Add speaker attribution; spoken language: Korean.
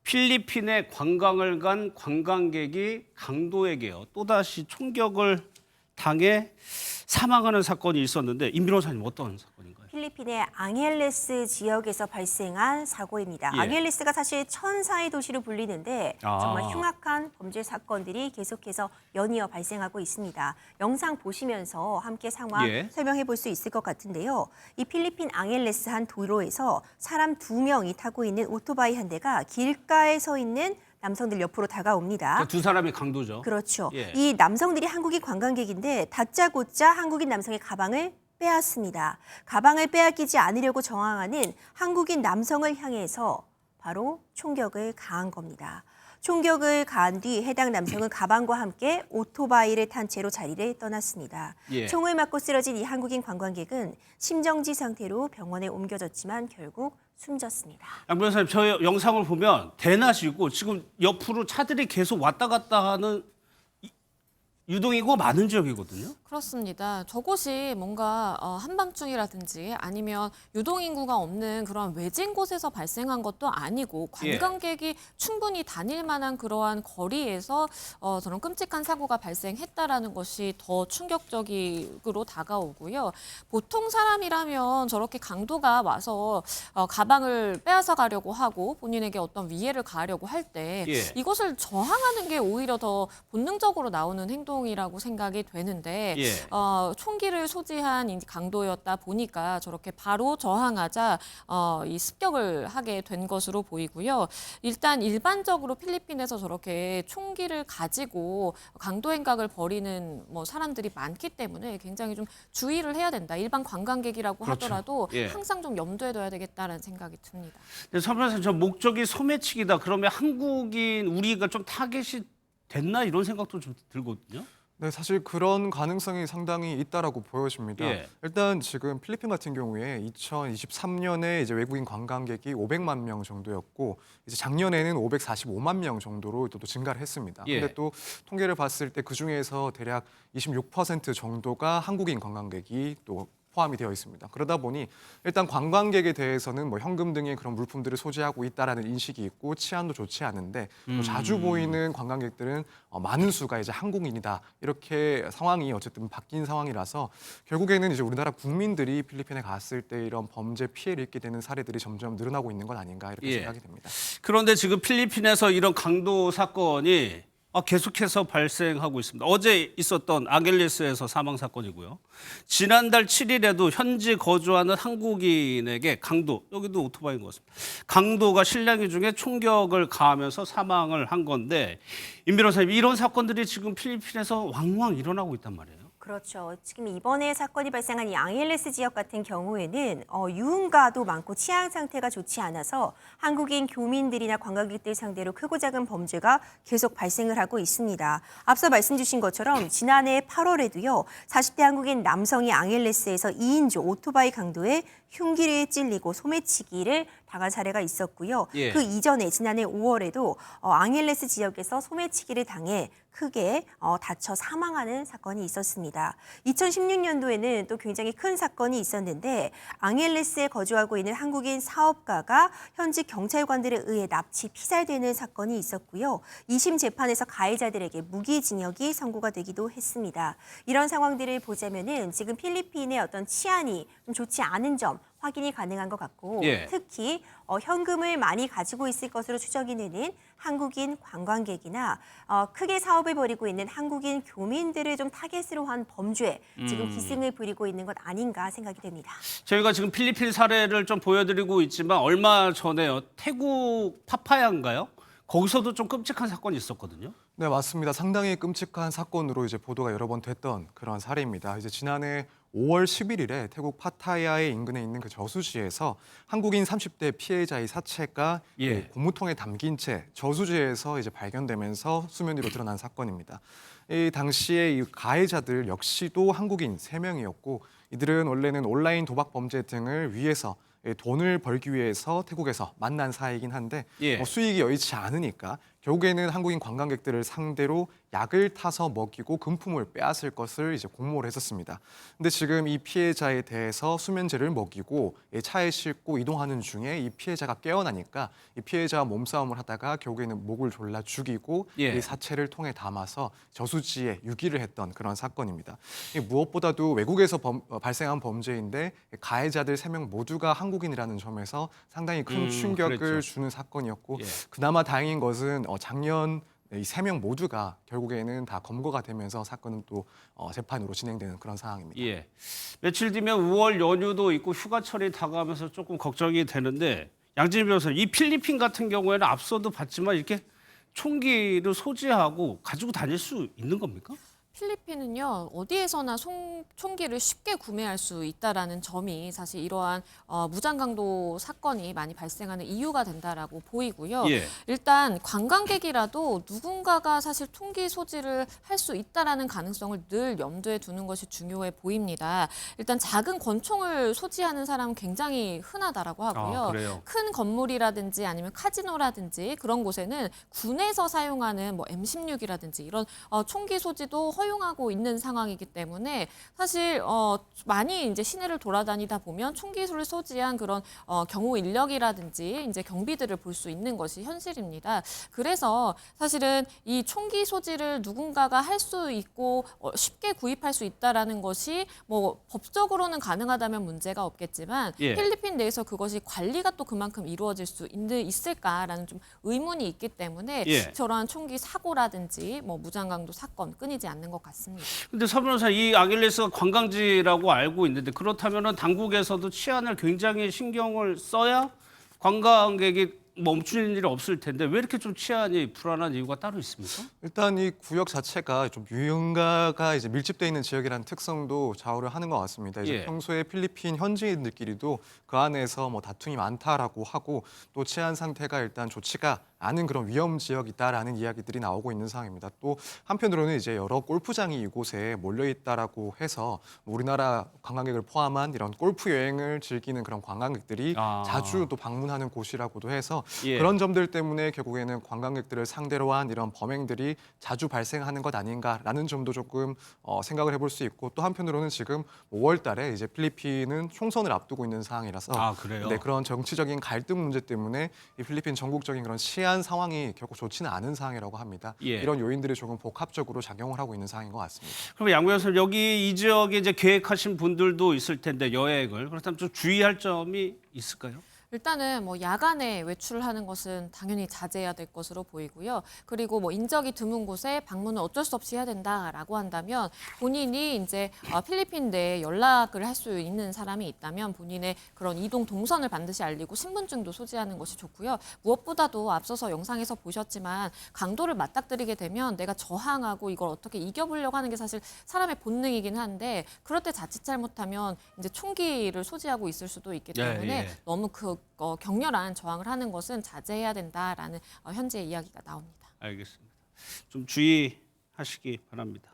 Speaker 1: 필리핀에 관광을 간 관광객이 강도에게요. 또다시 총격을 당해 사망하는 사건이 있었는데 임 변호사님 어떤 사건인가요?
Speaker 2: 필리핀의 앙헬레스 지역에서 발생한 사고입니다.
Speaker 1: 예.
Speaker 2: 앙헬레스가 사실 천사의 도시로 불리는데 정말
Speaker 1: 아.
Speaker 2: 흉악한 범죄 사건들이 계속해서 연이어 발생하고 있습니다. 영상 보시면서 함께 상황
Speaker 1: 예.
Speaker 2: 설명해 볼 수 있을 것 같은데요. 이 필리핀 앙헬레스 한 도로에서 사람 2명이 타고 있는 오토바이 한 대가 길가에 서 있는 남성들 옆으로 다가옵니다.
Speaker 1: 그러니까 두 사람이 강도죠.
Speaker 2: 그렇죠.
Speaker 1: 예.
Speaker 2: 이 남성들이 한국인 관광객인데 다짜고짜 한국인 남성의 가방을 빼앗습니다. 가방을 빼앗기지 않으려고 저항하는 한국인 남성을 향해서 바로 총격을 가한 겁니다. 총격을 가한 뒤 해당 남성은 가방과 함께 오토바이를 탄 채로 자리를 떠났습니다.
Speaker 1: 예.
Speaker 2: 총을 맞고 쓰러진 이 한국인 관광객은 심정지 상태로 병원에 옮겨졌지만 결국 숨졌습니다.
Speaker 1: 양 변호사님, 저 영상을 보면 대낮이고 지금 옆으로 차들이 계속 왔다 갔다 하는 유동인구가 많은 지역이거든요.
Speaker 3: 그렇습니다. 저곳이 뭔가 한밤중이라든지 아니면 유동인구가 없는 그런 외진 곳에서 발생한 것도 아니고 관광객이 충분히 다닐 만한 그러한 거리에서 저런 끔찍한 사고가 발생했다라는 것이 더 충격적으로 다가오고요. 보통 사람이라면 저렇게 강도가 와서 가방을 빼앗아 가려고 하고 본인에게 어떤 위해를 가하려고 할 때 이것을 저항하는 게 오히려 더 본능적으로 나오는 행동이라고 생각이 되는데 총기를 소지한 이 강도였다 보니까 저렇게 바로 저항하자 이 습격을 하게 된 것으로 보이고요. 일단 일반적으로 필리핀에서 저렇게 총기를 가지고 강도 행각을 벌이는 사람들이 많기 때문에 굉장히 좀 주의를 해야 된다. 일반 관광객이라고
Speaker 1: 그렇죠.
Speaker 3: 하더라도
Speaker 1: 예.
Speaker 3: 항상 좀 염두에 둬야 되겠다는 생각이 듭니다.
Speaker 1: 서 변호사님, 저 목적이 소매치기다. 그러면 한국인 우리가 좀 타겟이 됐나 이런 생각도 좀 들거든요.
Speaker 4: 네, 사실 그런 가능성이 상당히 있다라고 보여집니다.
Speaker 1: 예.
Speaker 4: 일단 지금 필리핀 같은 경우에 2023년에 이제 외국인 관광객이 500만 명 정도였고 이제 작년에는 545만 명 정도로 또 증가를 했습니다.
Speaker 1: 예.
Speaker 4: 근데 또 통계를 봤을 때 그 중에서 대략 26% 정도가 한국인 관광객이 또 포함이 되어 있습니다. 그러다 보니 일단 관광객에 대해서는 현금 등의 그런 물품들을 소지하고 있다라는 인식이 있고 치안도 좋지 않은데 또 자주 보이는 관광객들은 많은 수가 이제 한국인이다 이렇게 상황이 어쨌든 바뀐 상황이라서 결국에는 이제 우리나라 국민들이 필리핀에 갔을 때 이런 범죄 피해를 입게 되는 사례들이 점점 늘어나고 있는 건 아닌가 이렇게 생각이 됩니다.
Speaker 1: 그런데 지금 필리핀에서 이런 강도 사건이 계속해서 발생하고 있습니다. 어제 있었던 앙헬레스에서 사망 사건이고요. 지난달 7일에도 현지 거주하는 한국인에게 강도, 여기도 오토바이인 것 같습니다. 강도가 실랑이 중에 총격을 가하면서 사망을 한 건데 임 변호사님, 이런 사건들이 지금 필리핀에서 왕왕 일어나고 있단 말이에요.
Speaker 2: 그렇죠. 지금 이번에 사건이 발생한 이 앙헬레스 지역 같은 경우에는 유흥가도 많고 치안 상태가 좋지 않아서 한국인 교민들이나 관광객들 상대로 크고 작은 범죄가 계속 발생을 하고 있습니다. 앞서 말씀 주신 것처럼 지난해 8월에도요. 40대 한국인 남성이 앙헬레스에서 2인조 오토바이 강도에 흉기를 찔리고 소매치기를 당한 사례가 있었고요.
Speaker 1: 예.
Speaker 2: 그 이전에 지난해 5월에도 앙헬레스 지역에서 소매치기를 당해 크게 다쳐 사망하는 사건이 있었습니다. 2016년도에는 또 굉장히 큰 사건이 있었는데 앙헬레스에 거주하고 있는 한국인 사업가가 현지 경찰관들에 의해 납치 피살되는 사건이 있었고요. 2심 재판에서 가해자들에게 무기징역이 선고가 되기도 했습니다. 이런 상황들을 보자면은 지금 필리핀의 어떤 치안이 좀 좋지 않은 점 확인이 가능한 것 같고 특히 현금을 많이 가지고 있을 것으로 추정이 되는 한국인 관광객이나 크게 사업을 벌이고 있는 한국인 교민들을 좀 타겟으로 한 범죄 지금 기승을 부리고 있는 것 아닌가 생각이 됩니다.
Speaker 1: 저희가 지금 필리핀 사례를 좀 보여드리고 있지만 얼마 전에요. 태국 파파야인가요? 거기서도 좀 끔찍한 사건이 있었거든요.
Speaker 4: 네, 맞습니다. 상당히 끔찍한 사건으로 이제 보도가 여러 번 됐던 그런 사례입니다. 이제 지난해 5월 11일에 태국 파타야의 인근에 있는 그 저수지에서 한국인 30대 피해자의 사체가 고무통에 담긴 채 저수지에서 이제 발견되면서 수면 위로 드러난 사건입니다. 이 당시에 이 가해자들 역시도 한국인 3명이었고 이들은 원래는 온라인 도박 범죄 등을 위해서 돈을 벌기 위해서 태국에서 만난 사이이긴 한데 수익이 여의치 않으니까 결국에는 한국인 관광객들을 상대로 약을 타서 먹이고 금품을 빼앗을 것을 이제 공모를 했었습니다. 근데 지금 이 피해자에 대해서 수면제를 먹이고 차에 싣고 이동하는 중에 이 피해자가 깨어나니까 이 피해자와 몸싸움을 하다가 결국에는 목을 졸라 죽이고
Speaker 1: 예.
Speaker 4: 이 사체를 통에 담아서 저수지에 유기를 했던 그런 사건입니다. 무엇보다도 외국에서 발생한 범죄인데 가해자들 3명 모두가 한국인이라는 점에서 상당히 큰 충격을
Speaker 1: 그랬죠.
Speaker 4: 주는 사건이었고
Speaker 1: 예.
Speaker 4: 그나마 다행인 것은 작년 이 3명 모두가 결국에는 다 검거가 되면서 사건은 또 재판으로 진행되는 그런 상황입니다.
Speaker 1: 예. 며칠 뒤면 5월 연휴도 있고 휴가철이 다가오면서 조금 걱정이 되는데 양진희 변호사님, 이 필리핀 같은 경우에는 앞서도 봤지만 이렇게 총기를 소지하고 가지고 다닐 수 있는 겁니까?
Speaker 3: 필리핀은요, 어디에서나 총기를 쉽게 구매할 수 있다라는 점이 사실 이러한 무장강도 사건이 많이 발생하는 이유가 된다라고 보이고요.
Speaker 1: 예.
Speaker 3: 일단 관광객이라도 누군가가 사실 총기 소지를 할 수 있다라는 가능성을 늘 염두에 두는 것이 중요해 보입니다. 일단 작은 권총을 소지하는 사람은 굉장히 흔하다라고 하고요.
Speaker 1: 아, 그래요?
Speaker 3: 큰 건물이라든지 아니면 카지노라든지 그런 곳에는 군에서 사용하는 뭐 M16이라든지 이런 총기 소지도 허용하고 있는 상황이기 때문에 사실 많이 이제 시내를 돌아다니다 보면 총기를 소지한 그런 경호 인력이라든지 이제 경비들을 볼 수 있는 것이 현실입니다. 그래서 사실은 이 총기 소지를 누군가가 할 수 있고 쉽게 구입할 수 있다라는 것이 뭐 법적으로는 가능하다면 문제가 없겠지만
Speaker 1: 예.
Speaker 3: 필리핀 내에서 그것이 관리가 또 그만큼 이루어질 수 있을까라는 좀 의문이 있기 때문에
Speaker 1: 예.
Speaker 3: 저러한 총기 사고라든지 뭐 무장강도 사건 끊이지 않는 것 같습니다.
Speaker 1: 근데 서 변호사, 이 아길레스가 관광지라고 알고 있는데 그렇다면은 당국에서도 치안을 굉장히 신경을 써야 관광객이 멈추는 일이 없을 텐데 왜 이렇게 좀 치안이 불안한 이유가 따로 있습니까?
Speaker 4: 일단 이 구역 자체가 좀 유흥가가 이제 밀집돼 있는 지역이라는 특성도 좌우를 하는 것 같습니다. 이제
Speaker 1: 예.
Speaker 4: 평소에 필리핀 현지인들끼리도 그 안에서 뭐 다툼이 많다라고 하고 또 치안 상태가 일단 좋지가 않은 그런 위험 지역이다라는 이야기들이 나오고 있는 상황입니다. 또 한편으로는 이제 여러 골프장이 이곳에 몰려 있다라고 해서 우리나라 관광객을 포함한 이런 골프 여행을 즐기는 그런 관광객들이 자주 또 방문하는 곳이라고도 해서
Speaker 1: 예.
Speaker 4: 그런 점들 때문에 결국에는 관광객들을 상대로 한 이런 범행들이 자주 발생하는 것 아닌가라는 점도 조금 생각을 해볼 수 있고 또 한편으로는 지금 5월 달에 이제 필리핀은 총선을 앞두고 있는 상황이라서
Speaker 1: 아, 그래요?
Speaker 4: 네, 그런 정치적인 갈등 문제 때문에 이 필리핀 전국적인 그런 치안 상황이 결코 좋지는 않은 상황이라고 합니다.
Speaker 1: 예.
Speaker 4: 이런 요인들이 조금 복합적으로 작용을 하고 있는 상황인 것 같습니다.
Speaker 1: 그럼 양 변호사님, 여기 이 지역에 이제 계획하신 분들도 있을 텐데 여행을 그렇다면 좀 주의할 점이 있을까요?
Speaker 3: 일단은 뭐 야간에 외출을 하는 것은 당연히 자제해야 될 것으로 보이고요. 그리고 뭐 인적이 드문 곳에 방문을 어쩔 수 없이 해야 된다라고 한다면 본인이 이제 필리핀 내에 연락을 할 수 있는 사람이 있다면 본인의 그런 이동 동선을 반드시 알리고 신분증도 소지하는 것이 좋고요. 무엇보다도 앞서서 영상에서 보셨지만 강도를 맞닥뜨리게 되면 내가 저항하고 이걸 어떻게 이겨보려고 하는 게 사실 사람의 본능이긴 한데 그럴 때 자칫 잘못하면 이제 총기를 소지하고 있을 수도 있기 때문에
Speaker 1: 예.
Speaker 3: 너무 격렬한 저항을 하는 것은 자제해야 된다라는 현재의 이야기가 나옵니다.
Speaker 1: 알겠습니다. 좀 주의하시기 바랍니다.